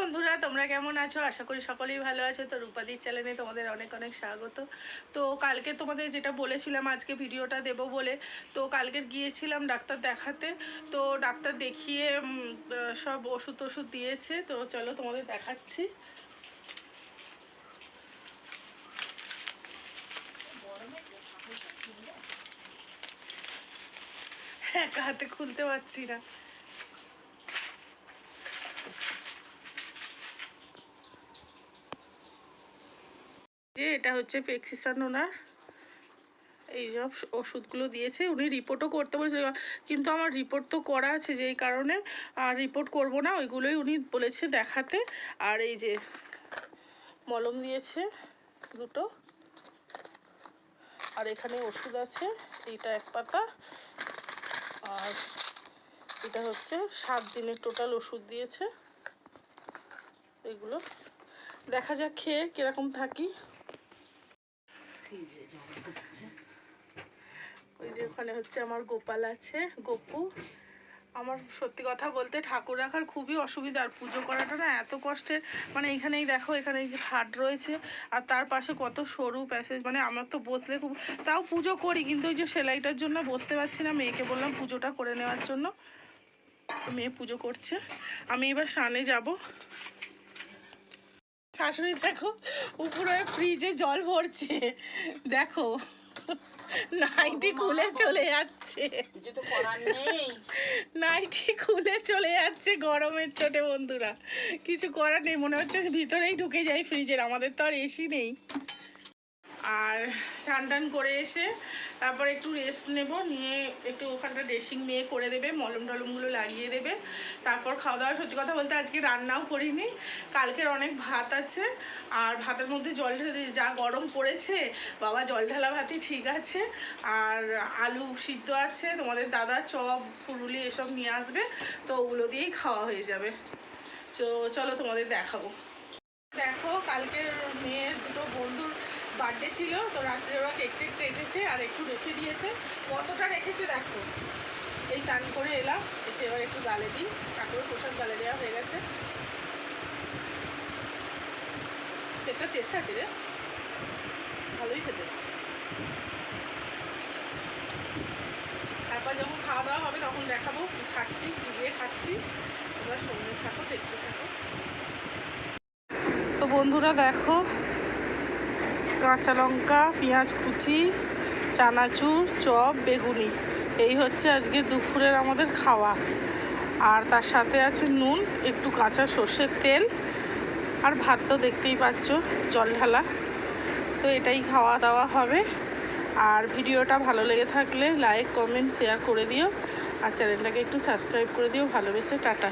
বন্ধুরা, তোমরা কেমন আছো? আশা করি সকলেই ভালো আছো। তো রূপাদির চ্যানেলে তোমাদের অনেক অনেক স্বাগত। তো কালকে তোমাদের যেটা বলেছিলাম আজকে ভিডিওটা দেব বলে, তো কালকে গিয়েছিলাম ডাক্তার দেখাতে। তো ডাক্তার দেখিয়ে সব ওষুধ দিয়েছে। তো চলো তোমাদের দেখাচ্ছি। একা হাতে খুলতে পারছি না। যে এটা হচ্ছে পেক্সিসান, ওনার এই সব ওষুধগুলো দিয়েছে। উনি রিপোর্টও করতে বলেছে, কিন্তু আমার রিপোর্ট তো করা আছে, যেই কারণে আর রিপোর্ট করব না, ওইগুলোই উনি বলেছে দেখাতে। আর এই যে মলম দিয়েছে দুটো, আর এখানে ওষুধ আছে, এইটা 1 পাতা, আর এটা হচ্ছে 7 দিনের টোটাল ওষুধ দিয়েছে। এগুলো দেখা যাক খেয়ে কিরকম থাকি। ওই যে ওখানে হচ্ছে আমার গোপাল আছে, গপু। আমার সত্যি কথা বলতে ঠাকুর রাখার খুবই অসুবিধা, আর পুজো করাটা না এত কষ্টের। মানে এখানেই দেখো, এখানে এই যে খাট রয়েছে, আর তার পাশে কত সরু প্যাসেজ। মানে আমার তো বসলে খুব, তাও পুজো করি, কিন্তু ওই যে সেলাইটার জন্য বসতে পারছি না। মেয়েকে বললাম পুজোটা করে নেওয়ার জন্য, মেয়ে পুজো করছে। আমি এবার স্নানে যাব। শাশুড়ি দেখো উপরে ফ্রিজে জল ভরছে, দেখো নাইটি খুলে চলে যাচ্ছে, নাইটি খুলে চলে যাচ্ছে গরমের চোটে। বন্ধুরা, কিছু করার নেই, মনে হচ্ছে ভিতরেই ঢুকে যাই ফ্রিজের। আমাদের তো আর এসি নেই। আর স্নান টান করে এসে তারপর একটু রেস্ট নেব, নিয়ে একটু ওখানটা ড্রেসিং মেয়ে করে দেবে, মলম টলমগুলো লাগিয়ে দেবে, তারপর খাওয়া দাওয়া। সত্যি কথা বলতে আজকে রান্নাও করিনি, কালকের অনেক ভাত আছে, আর ভাতের মধ্যে জল ঢেলে দিয়েছি। যা গরম পড়েছে বাবা, জল ঢালা ভাতই ঠিক আছে। আর আলু সিদ্ধ আছে, তোমাদের দাদা চপ ফুলুলি এসব নিয়ে আসবে, তো ওগুলো দিয়েই খাওয়া হয়ে যাবে। তো চলো তোমাদের দেখাবো। দেখো, কালকের মেয়ের দুটো বন্ধুর বার্থডে ছিল, তো রাত্রে ওরা কেক কেটেছে আর একটু রেখে দিয়েছে। কতটা রেখেছে দেখো। এই চান করে এলাম, এসে এবার একটু গালে দিই। ঠাকুরের প্রসাদ গালে দেওয়া হয়ে গেছে। কেকটা টেস্ট আছে রে, ভালোই খেতে। তারপর যখন খাওয়া দাওয়া হবে তখন দেখাবো কি খাচ্ছি, কি দিয়ে খাচ্ছি। তোমরা সঙ্গে থাকো, দেখতে থাকো। তো বন্ধুরা দেখো, কাঁচা লঙ্কা, পেঁয়াজ কুচি, চানাচুর, চপ, বেগুনি, এই হচ্ছে আজকে দুপুরের আমাদের খাওয়া। আর তার সাথে আছে নুন, একটু কাঁচা সর্ষের তেল, আর ভাত তো দেখতেই পাচ্ছ, জল ঢালা। তো এটাই খাওয়া দাওয়া হবে। আর ভিডিওটা ভালো লেগে থাকলে লাইক, কমেন্ট, শেয়ার করে দিও, আর চ্যানেলটাকে একটু সাবস্ক্রাইব করে দিও ভালোবেসে। টাটা।